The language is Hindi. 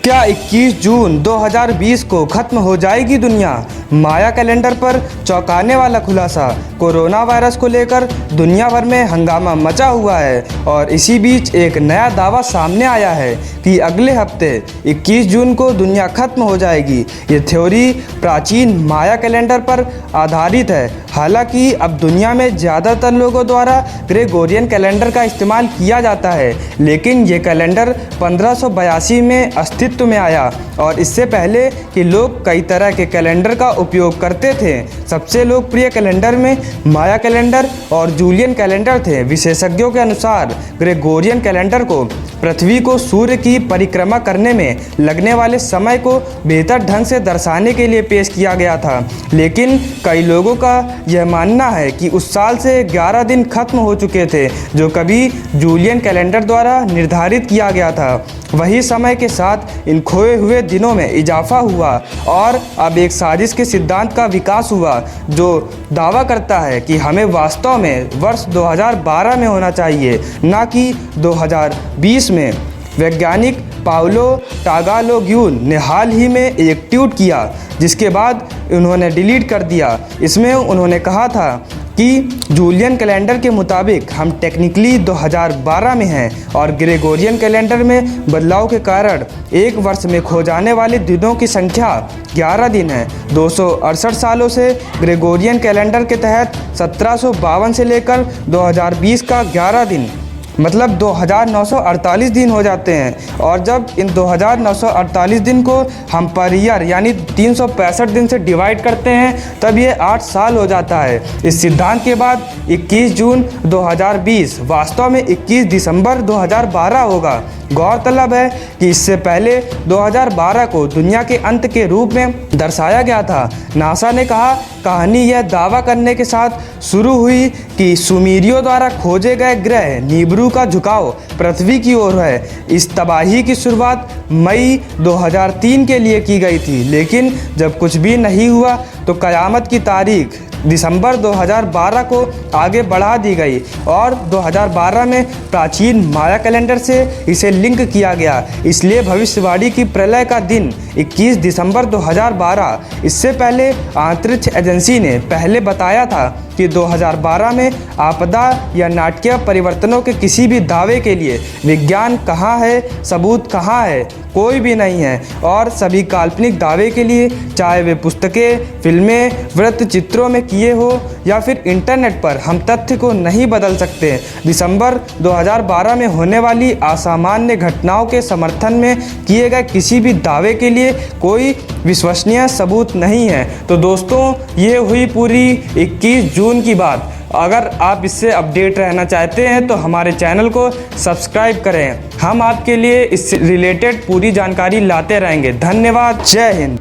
क्या 21 जून 2020 को खत्म हो जाएगी दुनिया? माया कैलेंडर पर चौंकाने वाला खुलासा। कोरोना वायरस को लेकर दुनिया भर में हंगामा मचा हुआ है और इसी बीच एक नया दावा सामने आया है कि अगले हफ्ते 21 जून को दुनिया खत्म हो जाएगी। ये थ्योरी प्राचीन माया कैलेंडर पर आधारित है। हालांकि अब दुनिया में ज़्यादातर लोगों द्वारा ग्रेगोरियन कैलेंडर का इस्तेमाल किया जाता है, लेकिन ये कैलेंडर 1582 में अस्तित्व में आया और इससे पहले कि लोग कई तरह के कैलेंडर का उपयोग करते थे। सबसे लोकप्रिय कैलेंडर में माया कैलेंडर और जूलियन कैलेंडर थे। विशेषज्ञों के अनुसार ग्रेगोरियन कैलेंडर को पृथ्वी को सूर्य की परिक्रमा करने में लगने वाले समय को बेहतर ढंग से दर्शाने के लिए पेश किया गया था, लेकिन कई लोगों का यह मानना है कि उस साल से 11 दिन खत्म हो चुके थे जो कभी जूलियन कैलेंडर द्वारा निर्धारित किया गया था। वही समय के साथ इन खोए हुए दिनों में इजाफा हुआ और अब एक साजिश के सिद्धांत का विकास हुआ जो दावा करता है कि हमें वास्तव में वर्ष 2012 में होना चाहिए, न कि 2020 में। वैज्ञानिक पाउलो टागालोग्यून ने हाल ही में एक ट्वीट किया जिसके बाद उन्होंने डिलीट कर दिया। इसमें उन्होंने कहा था कि जूलियन कैलेंडर के मुताबिक हम टेक्निकली 2012 में हैं और ग्रेगोरियन कैलेंडर में बदलाव के कारण एक वर्ष में खो जाने वाले दिनों की संख्या 11 दिन है। 268 सालों से ग्रेगोरियन कैलेंडर के तहत 1752 से लेकर 2020 का 11 दिन मतलब 2948 दिन हो जाते हैं, और जब इन 2948 दिन को हम पर ईयर यानी 365 दिन से डिवाइड करते हैं तब ये 8 साल हो जाता है। इस सिद्धांत के बाद 21 जून 2020 वास्तव में 21 दिसंबर 2012 होगा। गौरतलब है कि इससे पहले 2012 को दुनिया के अंत के रूप में दर्शाया गया था। नासा ने कहा कहानी यह दावा करने के साथ शुरू हुई कि सुमीरियों द्वारा खोजे गए ग्रह निब्रू का झुकाव पृथ्वी की ओर है। इस तबाही की शुरुआत मई 2003 के लिए की गई थी, लेकिन जब कुछ भी नहीं हुआ तो क़यामत की तारीख दिसंबर 2012 को आगे बढ़ा दी गई और 2012 में प्राचीन माया कैलेंडर से इसे लिंक किया गया। इसलिए भविष्यवाणी की प्रलय का दिन 21 दिसंबर 2012। इससे पहले अंतरिक्ष एजेंसी ने पहले बताया था कि 2012 में आपदा या नाटकीय परिवर्तनों के किसी भी दावे के लिए विज्ञान कहाँ है, सबूत कहाँ है, कोई भी नहीं है। और सभी काल्पनिक दावे के लिए, चाहे वे पुस्तकें, फिल्में, वृत्त चित्रों में किए हो या फिर इंटरनेट पर, हम तथ्य को नहीं बदल सकते। दिसंबर 2012 में होने वाली असामान्य घटनाओं के समर्थन में किए गए किसी भी दावे के लिए कोई विश्वसनीय सबूत नहीं है। तो दोस्तों, ये हुई पूरी 21 जून की बात। अगर आप इससे अपडेट रहना चाहते हैं तो हमारे चैनल को सब्सक्राइब करें। हम आपके लिए इससे रिलेटेड पूरी जानकारी लाते रहेंगे। धन्यवाद। जय हिंद।